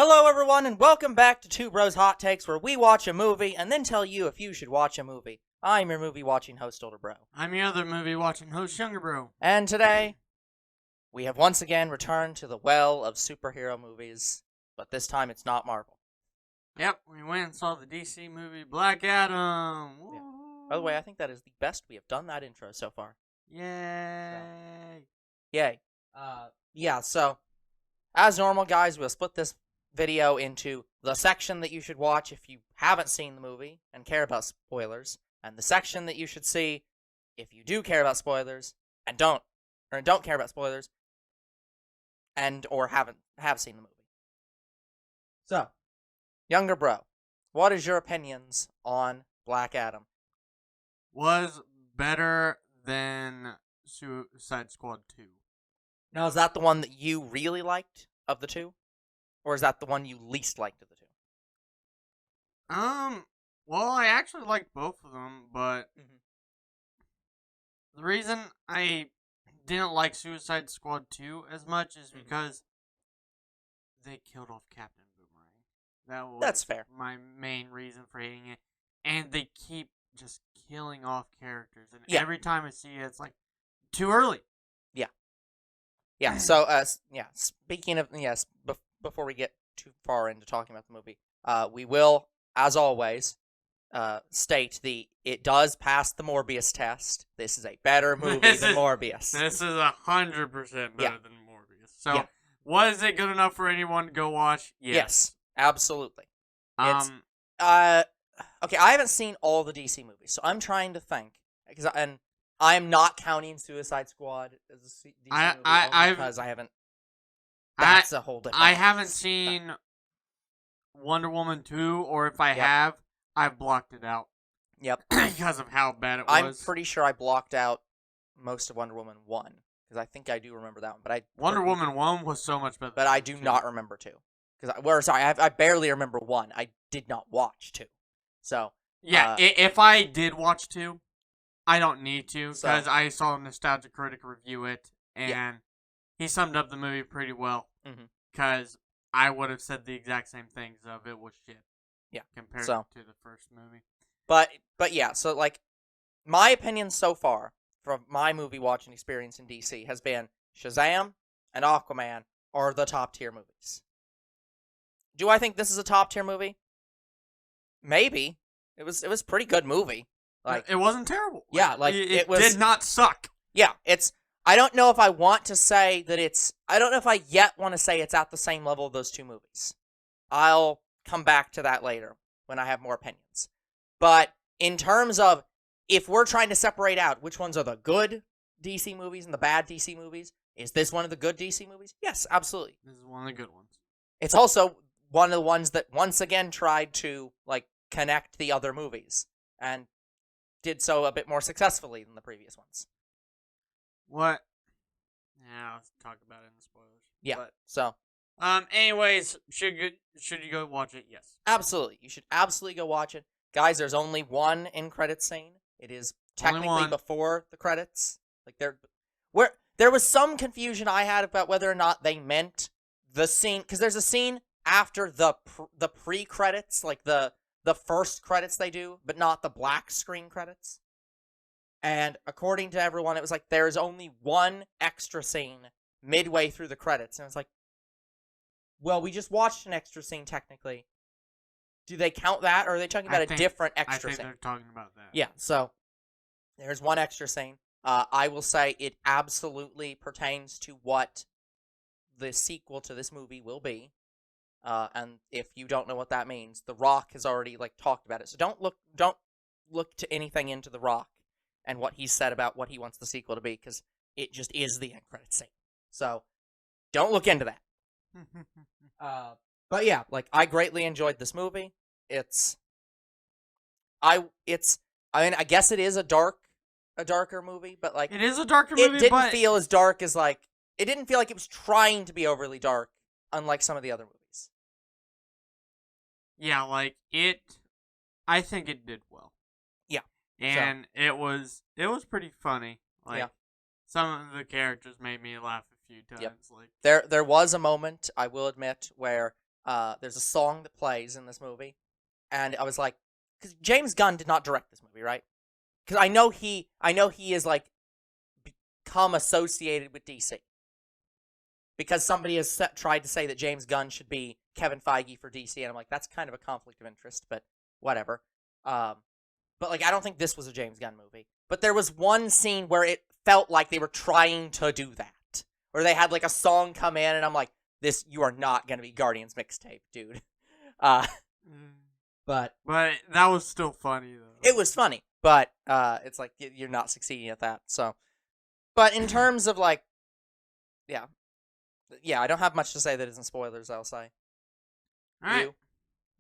Hello, everyone, and welcome back to Two Bros Hot Takes, where we watch a movie and then tell you if you should watch a movie. I'm your movie-watching host, Older Bro. I'm your other movie-watching host, Younger Bro. And today, we have once again returned to the well of superhero movies, but this time it's not Marvel. Yep, we went and saw the DC movie Black Adam. Yeah. By the way, I think that is the best we have done that intro so far. Yay! Yay. So, as normal, guys, we'll split this video into the section that you should watch if you haven't seen the movie and care about spoilers, and the section that you should see if you do care about spoilers and don't care about spoilers and or have seen the movie. So, Younger Bro, what is your opinions on Black Adam? Was better than Suicide Squad 2. Now, is that the one that you really liked of the two? Or is that the one you least liked of the two? Well, I actually liked both of them, but the reason I didn't like Suicide Squad 2 as much is because they killed off Captain Boomerang. That's fair. My main reason for hating it. And they keep just killing off characters, and Yeah. every time I see it, it's like, too early. Yeah, so, speaking of, before we get too far into talking about the movie, we will, as always, state it does pass the Morbius test. This is a better movie than Morbius. This is 100% better than Morbius. So, was it good enough for anyone to go watch? Yes, absolutely. Okay, I haven't seen all the DC movies, so I'm trying to think, and I'm not counting Suicide Squad as a DC movie because I haven't. That's a whole different. I haven't seen Wonder Woman 2, or if I have, I've blocked it out. Yep. Because of how bad it was. I'm pretty sure I blocked out most of Wonder Woman 1 because I think I do remember that one, Wonder Woman 1 was so much better. But I do not remember 2 because I barely remember 1. I did not watch 2. So yeah, if I did watch 2. I don't need to, because I saw a Nostalgia Critic review it, and he summed up the movie pretty well, because I would have said the exact same things of it was shit, compared to the first movie. But yeah, so, like, my opinion so far, from my movie watching experience in DC, has been Shazam and Aquaman are the top-tier movies. Do I think this is a top-tier movie? Maybe. It was a pretty good movie. Like, it wasn't terrible. Yeah, it did not suck. Yeah, I don't know if I want to say that I don't know if I yet want to say it's at the same level of those two movies. I'll come back to that later when I have more opinions. But in terms of, if we're trying to separate out which ones are the good DC movies and the bad DC movies, is this one of the good DC movies? Yes, absolutely. This is one of the good ones. It's also one of the ones that once again tried to, like, connect the other movies, and did so a bit more successfully than the previous ones. What? Yeah, let's talk about it in the spoilers. Yeah, but, so. Anyways, should you go watch it? Yes. Absolutely. You should absolutely go watch it. Guys, there's only one end-credit scene. It is technically before the credits. Like, there was some confusion I had about whether or not they meant the scene, because there's a scene after the pre-credits, like the first credits they do, but not the black screen credits. And according to everyone, it was like there's only one extra scene midway through the credits. And it's like, well, we just watched an extra scene technically. Do they count that, or are they talking about a different extra scene? I think they're talking about that. Yeah, so there's one extra scene. I will say it absolutely pertains to what the sequel to this movie will be. And if you don't know what that means, The Rock has already, like, talked about it. So don't look to anything into The Rock and what he's said about what he wants the sequel to be, because it just is the end credit scene. So don't look into that. But yeah, like, I greatly enjoyed this movie. I mean, I guess it is a darker movie, but, like, it is a darker movie. It didn't feel as dark as, like, it didn't feel like it was trying to be overly dark, unlike some of the other movies. Yeah, like, I think it did well. Yeah. And it was pretty funny. Like, some of the characters made me laugh a few times. Yep. Like, there was a moment, I will admit, where there's a song that plays in this movie, and I was like, because James Gunn did not direct this movie, right? Because I know he is like become associated with DC. Because somebody has tried to say that James Gunn should be Kevin Feige for DC, and I'm like, that's kind of a conflict of interest, but whatever. But like, I don't think this was a James Gunn movie. But there was one scene where it felt like they were trying to do that, where they had like a song come in, and I'm like, you are not gonna be Guardians mixtape, dude. But that was still funny though. It was funny, but it's like you're not succeeding at that. So, but in terms of like, yeah, I don't have much to say that isn't spoilers. I'll say. All right. You?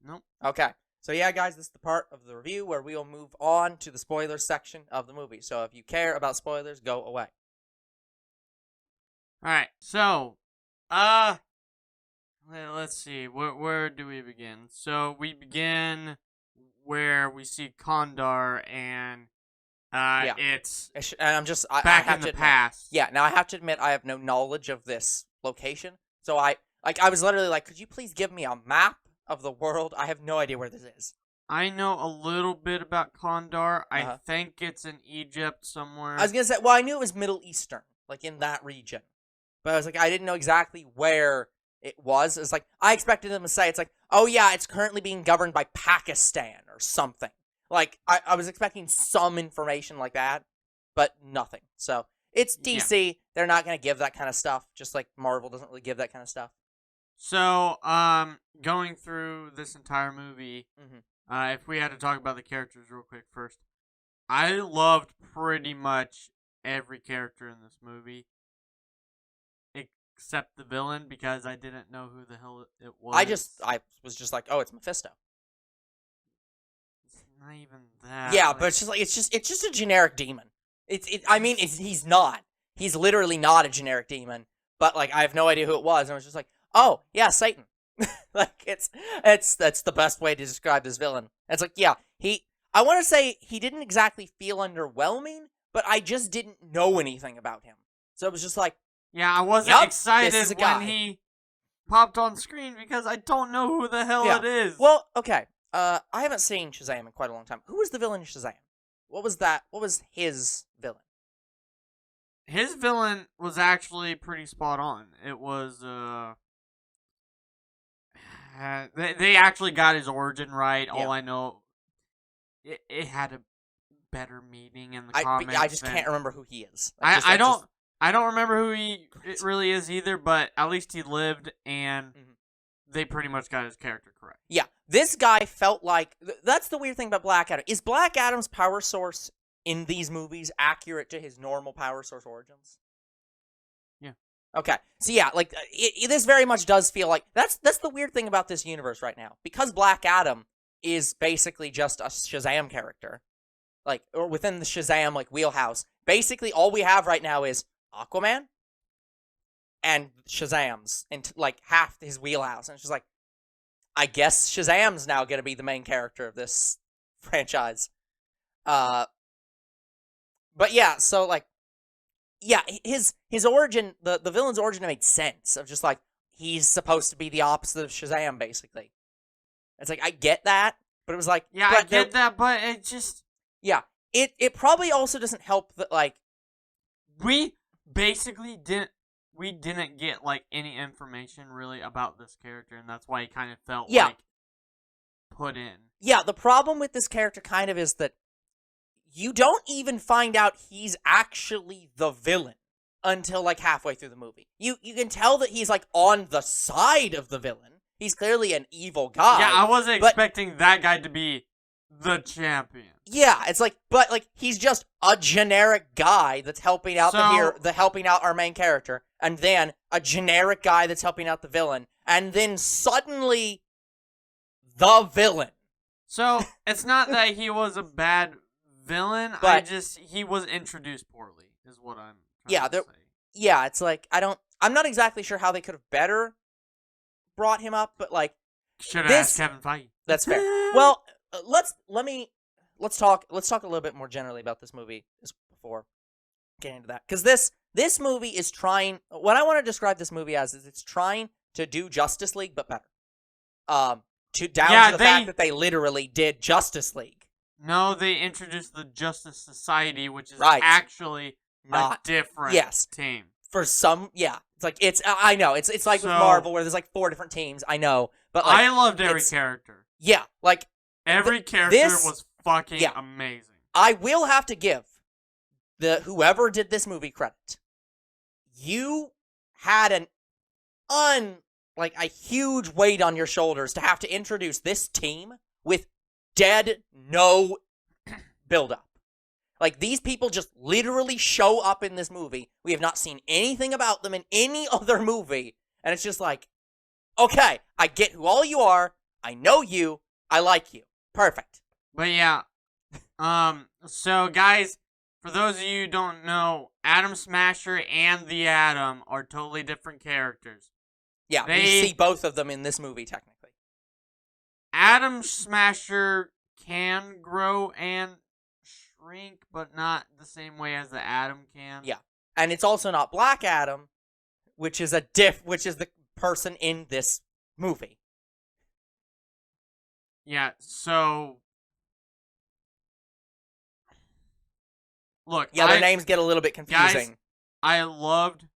Nope. Okay. So yeah, guys, this is the part of the review where we will move on to the spoilers section of the movie. So if you care about spoilers, go away. All right. So, let's see. Where do we begin? So we begin where we see Kondar, and it's and I'm just back in the past. Yeah. Now I have to admit I have no knowledge of this location, so I was literally like, could you please give me a map of the world? I have no idea where this is. I know a little bit about Kondar. I think it's in Egypt somewhere. I was gonna say, well, I knew it was Middle Eastern, like in that region, but I was like, I didn't know exactly where it was. It's like I expected them to say it's like, oh yeah, it's currently being governed by Pakistan or something. Like I was expecting some information like that, but nothing. So it's DC. Yeah. They're not gonna give that kind of stuff. Just like Marvel doesn't really give that kind of stuff. So going through this entire movie, if we had to talk about the characters real quick first, I loved pretty much every character in this movie. Except the villain, because I didn't know who the hell it was. I was just like, oh, it's Mephisto. It's not even that. Yeah, but it's just a generic demon. He's not. He's literally not a generic demon. But like, I have no idea who it was, and I was just like, oh yeah, Satan. Like that's the best way to describe this villain. It's like, yeah, I want to say he didn't exactly feel underwhelming, but I just didn't know anything about him, so it was just like. Yeah, I wasn't excited when he popped on screen because I don't know who the hell it is. Well, okay. I haven't seen Shazam in quite a long time. Who was the villain in Shazam? What was that? What was his villain? His villain was actually pretty spot on. It was, they actually got his origin right. Yeah. All I know, it had a better meaning in the comics. I just can't remember who he is. I don't remember who it really is either, but at least he lived, and they pretty much got his character correct. Yeah, this guy felt like... That's the weird thing about Black Adam. Is Black Adam's power source in these movies accurate to his normal power source origins? Yeah. Okay, so yeah, like, this very much does feel like... That's the weird thing about this universe right now. Because Black Adam is basically just a Shazam character, like, or within the Shazam, like, wheelhouse, basically all we have right now is Aquaman and Shazam's and like half his wheelhouse, and it's just like, I guess Shazam's now gonna be the main character of this franchise. But yeah, so like, yeah, his origin, the villain's origin made sense of just like, he's supposed to be the opposite of Shazam, basically. It's like, I get that, but it was like, yeah, I get that, but it just, yeah, it probably also doesn't help that like we basically didn't get like any information really about this character, and that's why he kind of felt like put in. Yeah, the problem with this character kind of is that you don't even find out he's actually the villain until like halfway through the movie. You can tell that he's like on the side of the villain. He's clearly an evil guy. Yeah, I wasn't expecting that guy to be the champion. Yeah, it's like, but like, he's just a generic guy that's helping out helping out our main character, and then a generic guy that's helping out the villain, and then suddenly the villain. So it's not that he was a bad villain, but he was introduced poorly, is what I'm trying to say. Yeah, it's like, I'm not exactly sure how they could have better brought him up, but like, should have asked Kevin Feige. That's fair. Well, let's talk a little bit more generally about this movie before getting into that, because this movie is trying. What I want to describe this movie as is it's trying to do Justice League but better. To the fact that they literally did Justice League. No, they introduced the Justice Society, which is actually not a different team. For some, it's I know it's like with Marvel where there's like 4 different teams. I know, but like, I loved every character. Yeah, like every character was fucking amazing. I will have to give whoever did this movie credit. You had a huge weight on your shoulders to have to introduce this team with no build-up. Like, these people just literally show up in this movie. We have not seen anything about them in any other movie. And it's just like, okay, I get who all you are. I know you. I like you. Perfect. But yeah. So, guys, for those of you who don't know, Atom Smasher and the Atom are totally different characters. Yeah, we see both of them in this movie, technically. Atom Smasher can grow and shrink, but not the same way as the Atom can. Yeah, and it's also not Black Adam, which is which is the person in this movie. Yeah, so look, their names get a little bit confusing. Guys, I loved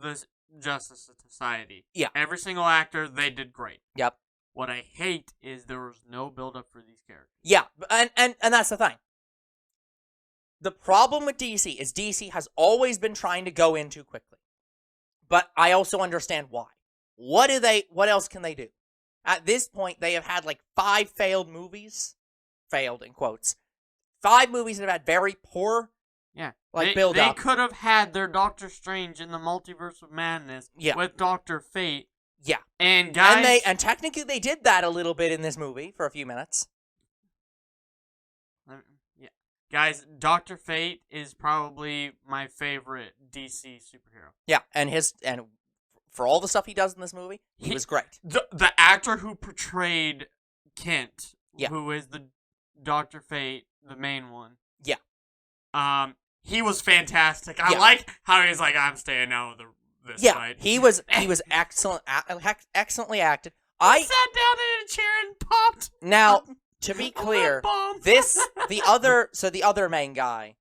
this Justice Society. Yeah, every single actor, they did great. Yep. What I hate is there was no build-up for these characters. Yeah, and that's the thing. The problem with DC is DC has always been trying to go in too quickly. But I also understand why. What else can they do? At this point, they have had like 5 failed movies. Failed, in quotes. 5 movies that have had very poor build-up. They could have had their Doctor Strange in the Multiverse of Madness with Dr. Fate. Yeah. And guys... And technically they did that a little bit in this movie for a few minutes. Yeah. Guys, Dr. Fate is probably my favorite DC superhero. Yeah, and for all the stuff he does in this movie, he was great. The actor who portrayed Kent, who is the Dr. Fate, the main one. Yeah. He was fantastic. I like how he's like, I'm staying out of this fight. He was excellent, excellently acted. I sat down in a chair and popped. Now, to be clear, the other main guy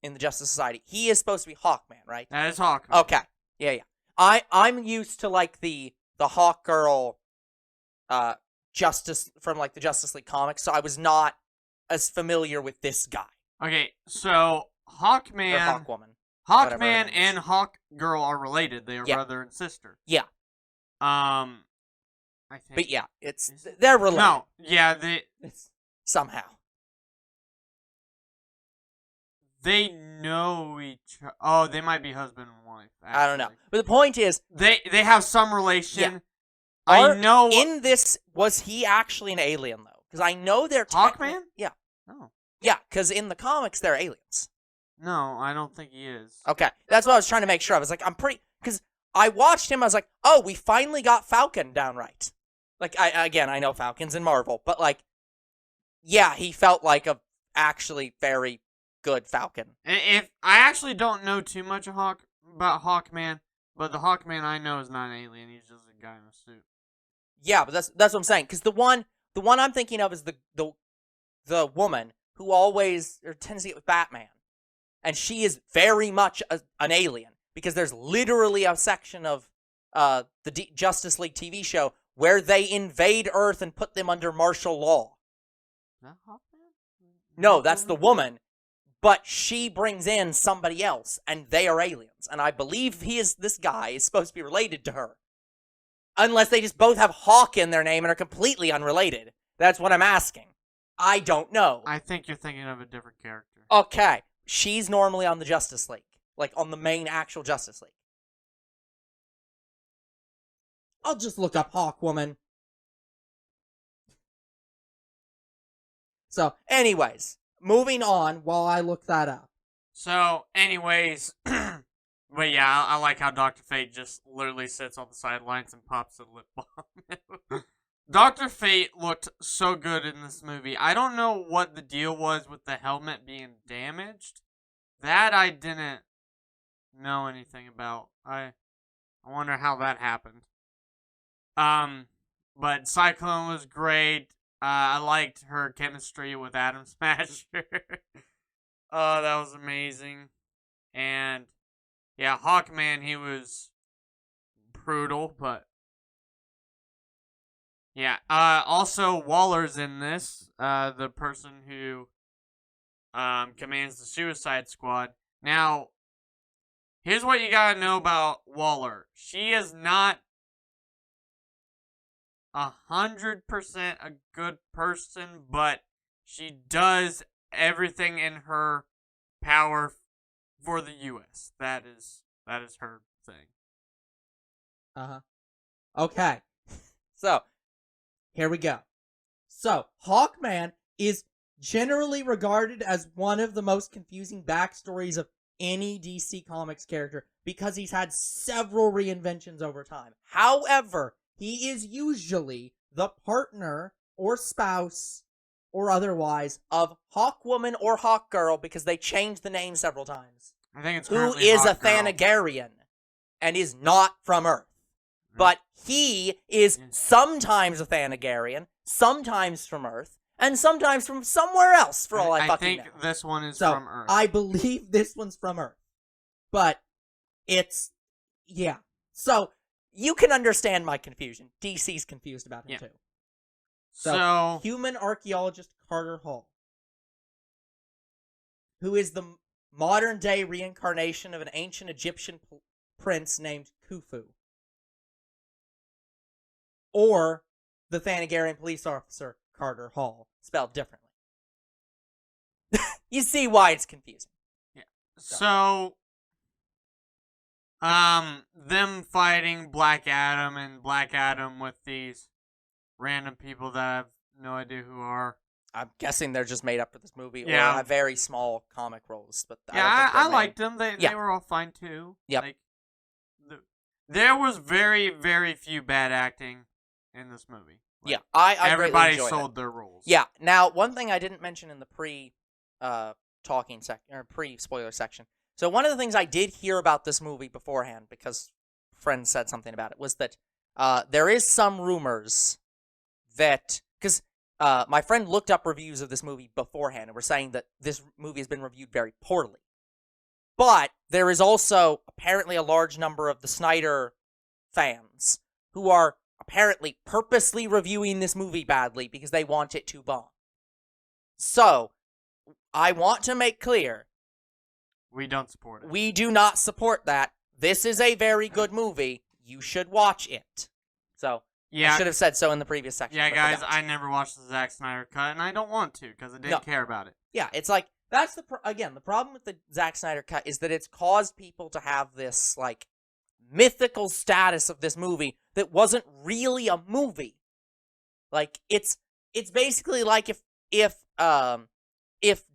in the Justice Society, he is supposed to be Hawkman, right? That is Hawkman. Okay. Yeah. I'm used to like the Hawk Girl Justice from like the Justice League comics, so I was not as familiar with this guy. Okay, so Hawkman or Hawkwoman. Hawkman and Hawk Girl are related. They are brother and sister. Yeah. I think. But yeah, they're related. No, yeah, somehow. They know each other. Oh, they might be husband and wife. Actually. I don't know. But the point is... They have some relation. Yeah. I know... In this, was he actually an alien, though? Because I know they're... Hawkman? Yeah. No. Yeah, because in the comics, they're aliens. No, I don't think he is. Okay. That's what I was trying to make sure. I was like, because I watched him, I was like, oh, we finally got Falcon down right. Like, I know Falcon's in Marvel, but like, yeah, he felt like a actually very good Falcon. If I actually don't know too much about Hawkman, but the Hawkman I know is not an alien. He's just a guy in a suit. Yeah, but that's what I'm saying. Because the one I'm thinking of is the woman who always tends to get with Batman, and she is very much an alien because there's literally a section of the Justice League TV show where they invade Earth and put them under martial law. That Hawkman? No, that's the woman. But she brings in somebody else, and they are aliens. And I believe this guy is supposed to be related to her. Unless they just both have Hawk in their name and are completely unrelated. That's what I'm asking. I don't know. I think you're thinking of a different character. Okay. She's normally on the Justice League. Like, on the main actual Justice League. I'll just look up Hawkwoman. So, anyways, moving on while I look that up. So, anyways, but yeah, I like how Dr. Fate just literally sits on the sidelines and pops a lip balm. Dr. Fate looked so good in this movie. I don't know what the deal was with the helmet being damaged. That I didn't know anything about. I wonder how that happened. But Cyclone was great. I liked her chemistry with Adam Smasher. Oh, that was amazing. And yeah, Hawkman, he was brutal, but yeah. Also, Waller's in this. The person who commands the Suicide Squad. Now, here's what you gotta know about Waller. She is not 100% a good person, but she does everything in her power for the U.S. That is her thing. Okay. So, here we go. So, Hawkman is generally regarded as one of the most confusing backstories of any DC Comics character because he's had several reinventions over time. However, he is usually the partner or spouse or otherwise of Hawkwoman or Hawkgirl because they changed the name several times. I think it's who is a Thanagarian and is not from Earth. But he is sometimes a Thanagarian, sometimes from Earth, and sometimes from somewhere else, for all I fucking know. I think this one is so, from Earth. I believe this one's from Earth. But it's, yeah. So, you can understand my confusion. DC's confused about him, too. So, human archaeologist Carter Hall, who is the modern-day reincarnation of an ancient Egyptian prince named Khufu. Or the Thanagarian police officer, Carter Hall, spelled differently. You see why it's confusing. Yeah. So, them fighting Black Adam and Black Adam with these random people that I have no idea who are. I'm guessing they're just made up for this movie or have very small comic roles. But I liked them. They were all fine too. Yep. Like, there was very, very few bad acting in this movie. Like, I everybody really sold their roles. Yeah. Now, one thing I didn't mention in the pre-talking section or pre-spoiler section. So one of the things I did hear about this movie beforehand, because friends said something about it, was that there is some rumors that because my friend looked up reviews of this movie beforehand and were saying that this movie has been reviewed very poorly. But there is also apparently a large number of the Snyder fans who are apparently purposely reviewing this movie badly because they want it to bomb. So, I want to make clear, we don't support it. We do not support that. This is a very good movie. You should watch it. So, I should have said so in the previous section. Yeah, guys, I never watched the Zack Snyder cut, and I don't want to because I didn't care about it. Yeah, it's like, that's the problem with the Zack Snyder cut is that it's caused people to have this, like, mythical status of this movie that wasn't really a movie. Like, it's basically like if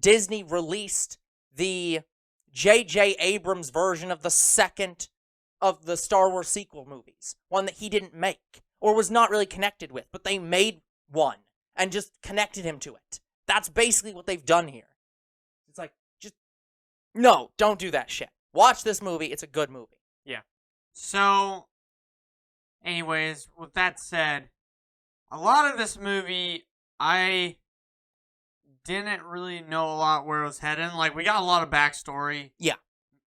Disney released the J.J. Abrams version of the second of the Star Wars sequel movies, one that he didn't make or was not really connected with, but they made one and just connected him to it. That's basically what they've done here. It's like, just, no, don't do that shit. Watch this movie. It's a good movie. Yeah. So, anyways, with that said, a lot of this movie, I didn't really know a lot where it was heading. Like, we got a lot of backstory. Yeah.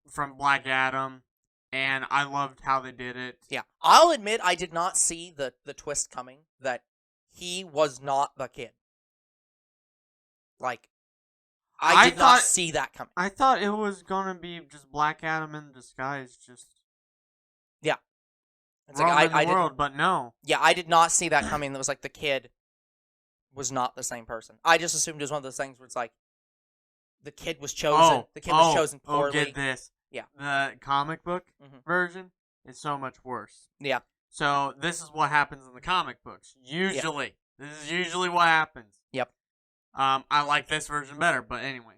From Black Adam, and I loved how they did it. Yeah. I'll admit I did not see the twist coming that he was not the kid. Like, I did not see that coming. I thought it was going to be just Black Adam in disguise, just... Yeah. It's like, I world, but no. Yeah, I did not see that coming. That was like the kid was not the same person. I just assumed it was one of those things where it's like the kid was chosen. The kid was chosen poorly. Oh, get this. Yeah. The comic book version is so much worse. Yeah. So this is what happens in the comic books. Usually. Yeah. This is usually what happens. Yep. I like this version better, but anyway.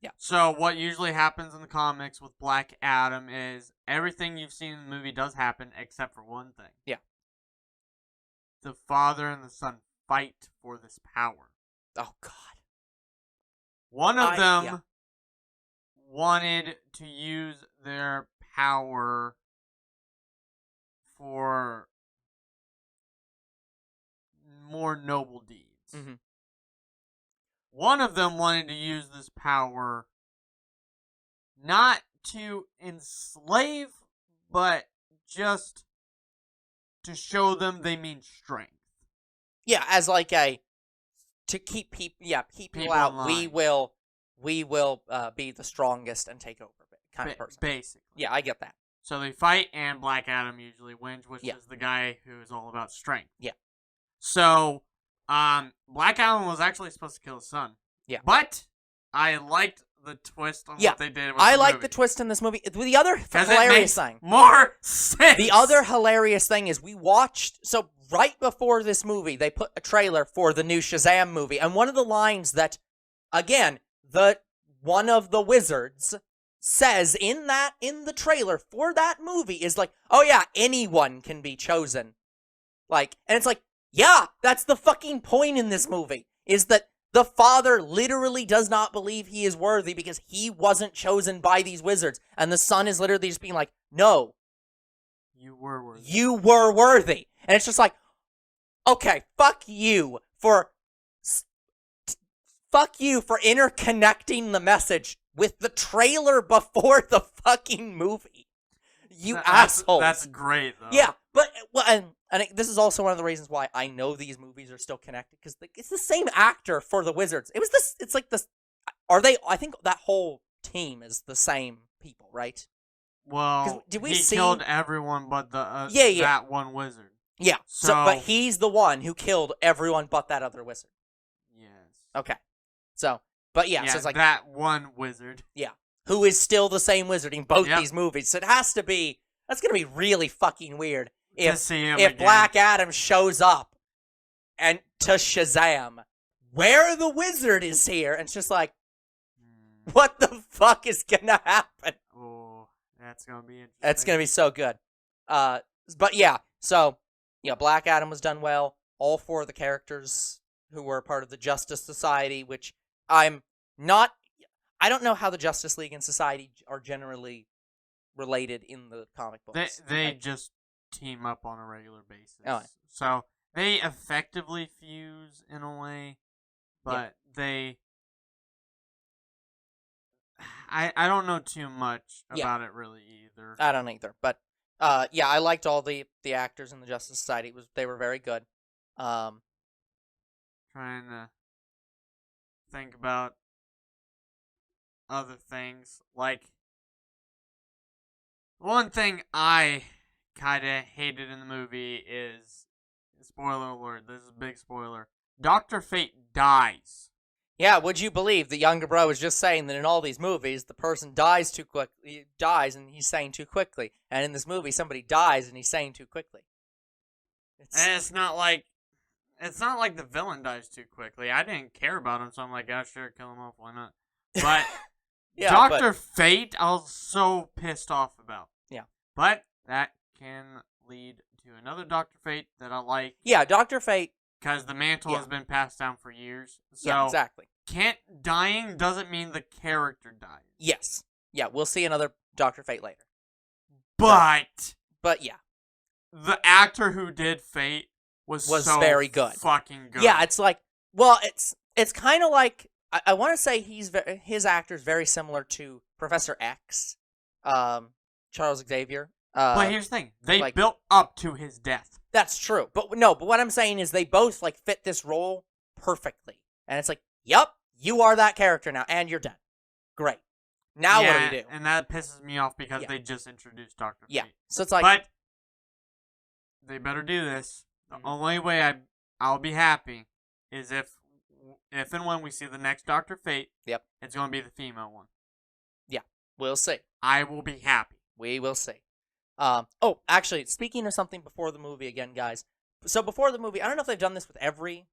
Yeah. So what usually happens in the comics with Black Adam is everything you've seen in the movie does happen except for one thing. Yeah. The father and the son fight for this power. Oh, God. One of them wanted to use their power for more noble deeds. Mm-hmm. One of them wanted to use this power not to enslave, but just to show them they mean strength. Yeah, as like to keep people people out. We will be the strongest and take over kind of person. Basically. Yeah, I get that. So they fight, and Black Adam usually wins, which Yeah. is the guy who is all about strength. Yeah. So, Black Adam was actually supposed to kill his son. Yeah. But I liked the twist on what they did with I the like movie. the twist in this movie. The other hilarious thing. More sense. The other hilarious thing is we watched, so right before this movie, they put a trailer for the new Shazam movie, and one of the lines that, again, one of the wizards says in the trailer for that movie is like, oh yeah, anyone can be chosen. Like, and it's like, yeah, that's the fucking point in this movie, is that the father literally does not believe he is worthy because he wasn't chosen by these wizards, and the son is literally just being like, no. You were worthy. You were worthy. And it's just like, okay, fuck you for interconnecting the message with the trailer before the fucking movie. Assholes. That's great, though. Yeah, but and this is also one of the reasons why I know these movies are still connected, because it's the same actor for the Wizards. It's like this. Are they? I think that whole team is the same people, right? Well, he killed everyone but the that one wizard. Yeah. So, but he's the one who killed everyone but that other wizard. Yes. Okay. So, but yeah, so it's like that one wizard. Yeah. Who is still the same wizard in both these movies. So that's going to be really fucking weird if Black Adam shows up and to Shazam, where the wizard is here, and it's just like, what the fuck is going to happen? Oh, that's going to be interesting. That's going to be so good. But yeah, so, Black Adam was done well. All four of the characters who were part of the Justice Society, which I don't know how the Justice League and Society are generally related in the comic books. They just team up on a regular basis. Oh. So they effectively fuse in a way, but they... I don't know too much about it really either. I don't either, but I liked all the actors in the Justice Society. They were very good. Trying to think about other things. Like, one thing I kind of hated in the movie is, spoiler alert, this is a big spoiler, Dr. Fate dies. Yeah, would you believe the younger bro was just saying that in all these movies, the person dies too quickly, and he's saying too quickly. And in this movie, somebody dies and he's saying too quickly. And it's not like the villain dies too quickly. I didn't care about him, so I'm like, yeah, sure, kill him off, why not? But Dr. Fate, I was so pissed off about. Yeah. But that can lead to another Dr. Fate that I like. Yeah, Dr. Fate. Because the mantle has been passed down for years. So yeah, exactly. Dying doesn't mean the character dies. Yes. Yeah, we'll see another Dr. Fate later. But yeah. The actor who did Fate was so very good. Fucking good. Yeah, it's like, well, it's kind of like, I want to say his actor is very similar to Professor X, Charles Xavier. But here's the thing. They built up to his death. That's true. But what I'm saying is they both fit this role perfectly. And it's like, yep, you are that character now, and you're dead. Great. Now what do we do? And that pisses me off because they just introduced Dr. Fate. Yeah. So it's like, but they better do this. The only way I'll be happy is if and when we see the next Dr. Fate, it's going to be the female one. Yeah, we'll see. I will be happy. We will see. Actually, speaking of something before the movie again, guys. So before the movie, I don't know if they've done this with every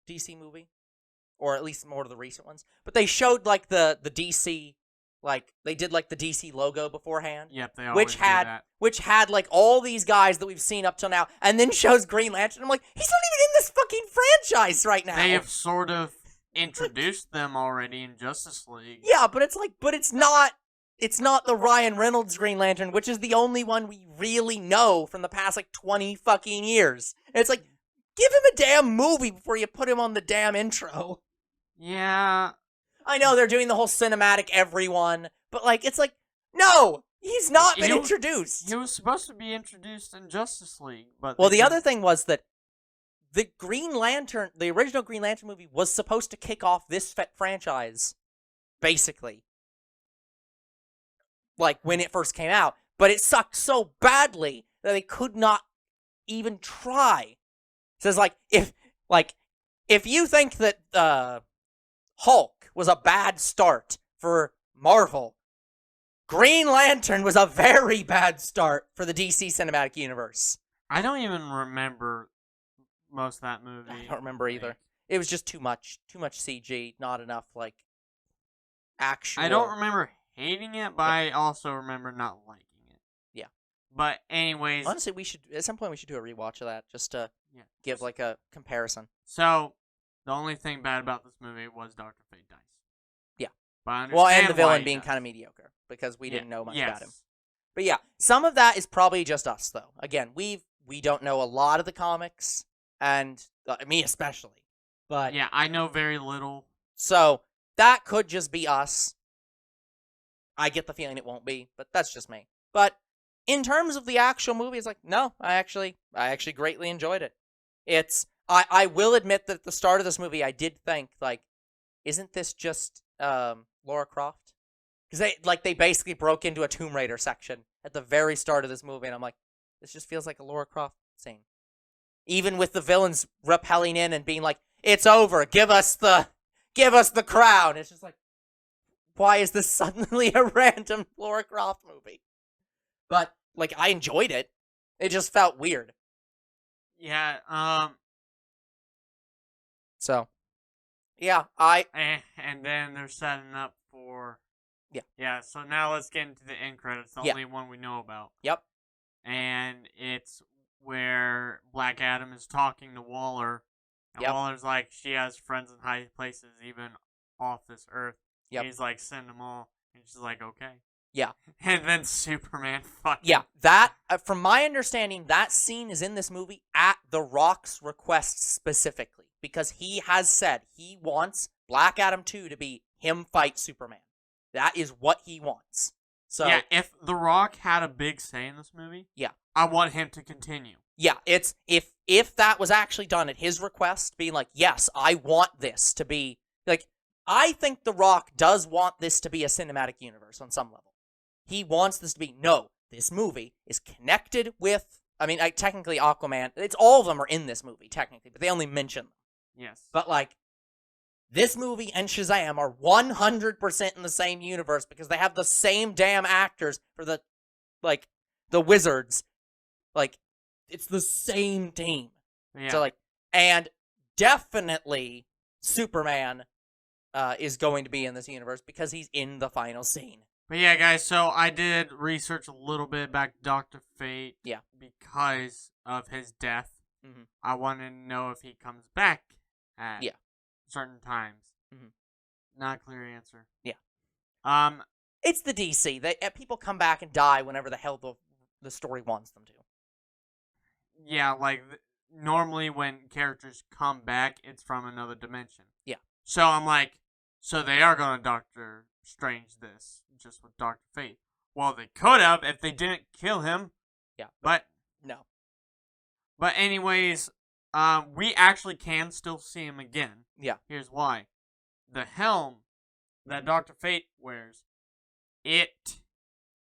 DC movie, or at least more of the recent ones, but they showed the DC, they did the DC logo beforehand. Yep, they always do that. Which had all these guys that we've seen up till now, and then shows Green Lantern. I'm like, he's not even in this fucking franchise right now. They have sort of introduced them already in Justice League. Yeah, but it's not. It's not the Ryan Reynolds Green Lantern, which is the only one we really know from the past 20 fucking years. And it's like, Give him a damn movie before you put him on the damn intro. Yeah. I know they're doing the whole cinematic everyone, but, like, it's like, no! He's not been introduced! He was supposed to be introduced in Justice League, but... Well, the other thing was that the original Green Lantern movie was supposed to kick off this franchise, basically. Like, when it first came out. But it sucked so badly that they could not even try. So it's if you think that Hulk was a bad start for Marvel, Green Lantern was a very bad start for the DC Cinematic Universe. I don't even remember most of that movie. I don't remember either. It was just too much CG, not enough, like, actual... I don't remember hating it, but I also remember not liking it. Yeah. But anyways... Honestly, at some point we should do a rewatch of that, just to give, like, a comparison. So, the only thing bad about this movie was Dr. Fate dies. Yeah. But I understand well, and the villain why being kind of mediocre, because we didn't know much about him. But yeah, some of that is probably just us, though. Again, we don't know a lot of the comics, and me especially. But yeah, I know very little. So, that could just be us. I get the feeling it won't be, but that's just me. But in terms of the actual movie, it's like, no, I actually greatly enjoyed it. I will admit that at the start of this movie, I did think, like, isn't this just Lara Croft? Because they basically broke into a Tomb Raider section at the very start of this movie, and I'm like, this just feels like a Lara Croft scene. Even with the villains rappelling in and being like, it's over, give us the crown. It's just like, why is this suddenly a random Lara Croft movie? But, like, I enjoyed it. It just felt weird. Yeah, So, yeah, and then they're setting up for... Yeah. Yeah, so now let's get into the end credits, the only one we know about. Yep. And it's where Black Adam is talking to Waller. And Waller's like, she has friends in high places, even off this earth. Yep. He's like, send them all. And she's like, okay. Yeah. And then Superman fucking... Yeah, that, from my understanding, that scene is in this movie at The Rock's request specifically. Because he has said he wants Black Adam 2 to be him fight Superman. That is what he wants. So yeah, if The Rock had a big say in this movie, I want him to continue. Yeah, it's if that was actually done at his request, being like, yes, I want this to be, like, I think The Rock does want this to be a cinematic universe on some level. He wants this to be, no, this movie is connected with, I mean, technically Aquaman, all of them are in this movie, technically, but they only mention them. Yes. But, like, this movie and Shazam are 100% in the same universe because they have the same damn actors for the Wizards. Like, it's the same team. Yeah. So, like, and definitely Superman is going to be in this universe because he's in the final scene. But yeah, guys, so I did research a little bit about Dr. Fate. Yeah. Because of his death. Mm-hmm. I wanted to know if he comes back at certain times. Mm-hmm. Not a clear answer. Yeah. It's the DC. People come back and die whenever the hell the story wants them to. Yeah, like, normally when characters come back, it's from another dimension. Yeah. So I'm like, so they are going to Doctor Strange this, just with Dr. Fate. Well, they could have if they didn't kill him. Yeah. But no. But anyways, we actually can still see him again. Yeah. Here's why. The helm that Dr. Fate wears, it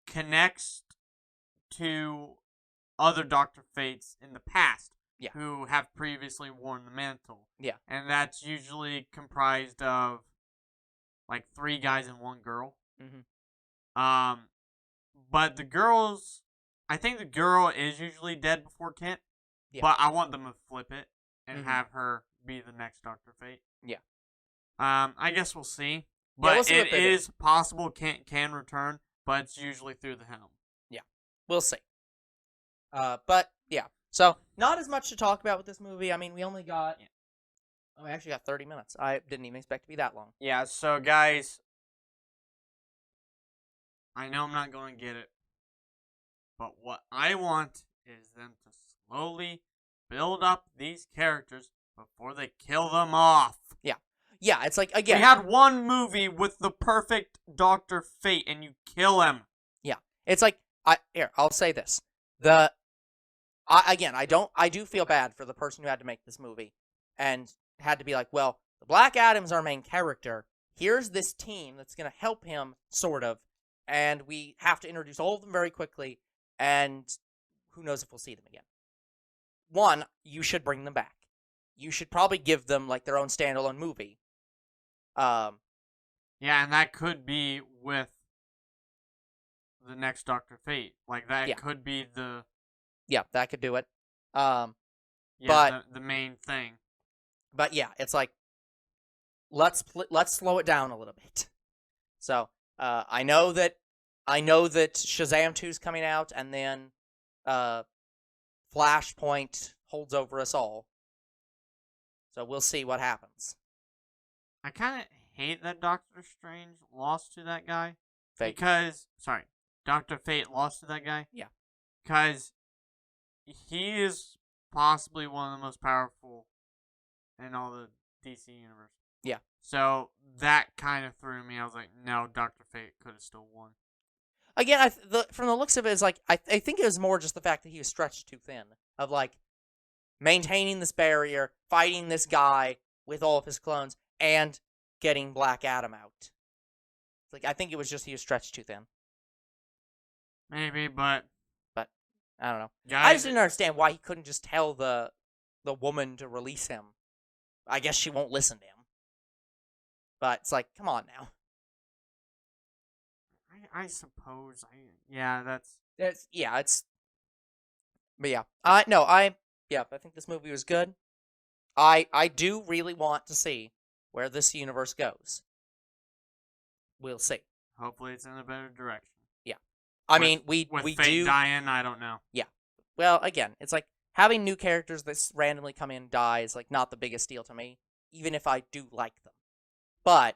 connects to other Dr. Fates in the past who have previously worn the mantle. Yeah. And that's usually comprised of, like, 3 guys and 1 girl. Mm-hmm. But the girls, I think the girl is usually dead before Kent. Yeah. But I want them to flip it and have her be the next Dr. Fate. Yeah. I guess we'll see. But we'll see it is possible Kent can return, but it's usually through the helm. Yeah. We'll see. But, yeah. So, not as much to talk about with this movie. I mean, we only got... Yeah. Oh, we actually got 30 minutes. I didn't even expect to be that long. Yeah, so, guys... I know I'm not going to get it. But what I want is them to slowly build up these characters before they kill them off. Yeah, it's like, again... We had one movie with the perfect Dr. Fate, and you kill him. Yeah. It's like, I'll say this. I do feel bad for the person who had to make this movie and had to be like, well, the Black Adam's our main character. Here's this team that's going to help him, sort of, and we have to introduce all of them very quickly, and who knows if we'll see them again. One, you should bring them back. You should probably give them, like, their own standalone movie. Yeah, and that could be with the next Dr. Fate. Like, that could be the... Yeah, that could do it. But the main thing. But yeah, it's like, let's slow it down a little bit. So, I know that Shazam 2 is coming out, and then Flashpoint holds over us all. So we'll see what happens. I kind of hate that Doctor Strange lost to that guy. Fate. Dr. Fate lost to that guy. Yeah. Because he is possibly one of the most powerful in all the DC universe. Yeah. So that kind of threw me. I was like, no, Dr. Fate could have still won. Again, from the looks of it, it's like, I think it was more just the fact that he was stretched too thin. Of, like, maintaining this barrier, fighting this guy with all of his clones, and getting Black Adam out. It's like, I think it was just he was stretched too thin. Maybe, but I don't know. Guys, I just didn't understand why he couldn't just tell the woman to release him. I guess she won't listen to him. But it's like, come on now. I suppose. That's... But yeah. I think this movie was good. I do really want to see where this universe goes. We'll see. Hopefully it's in a better direction. Yeah. I mean, we Fate do... dying, I don't know. Yeah. Well, again, it's like, having new characters that randomly come in and die is, like, not the biggest deal to me, even if I do like them. But,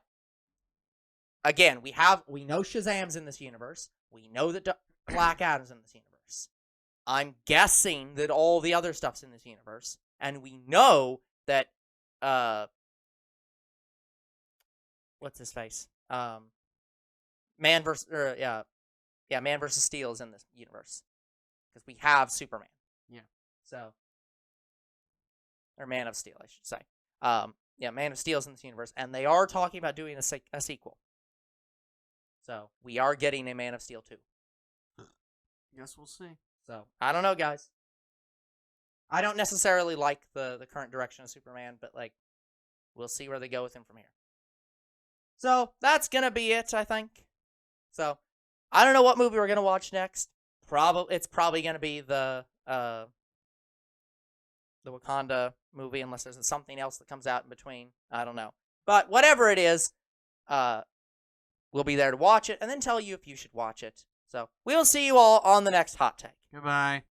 again, we know Shazam's in this universe. We know that Black Adam's in this universe. I'm guessing that all the other stuff's in this universe. And we know that, what's his face? Man vs. Steel is in this universe. Because we have Superman. Yeah. So, or Man of Steel, I should say. Man of Steel's in this universe, and they are talking about doing a sequel. So, we are getting a Man of Steel 2. Guess we'll see. So, I don't know, guys. I don't necessarily like the current direction of Superman, but, like, we'll see where they go with him from here. So, that's gonna be it, I think. So, I don't know what movie we're gonna watch next. It's probably gonna be the Wakanda movie, unless there's something else that comes out in between. I don't know. But whatever it is, we'll be there to watch it, and then tell you if you should watch it. So, we'll see you all on the next Hot Take. Goodbye.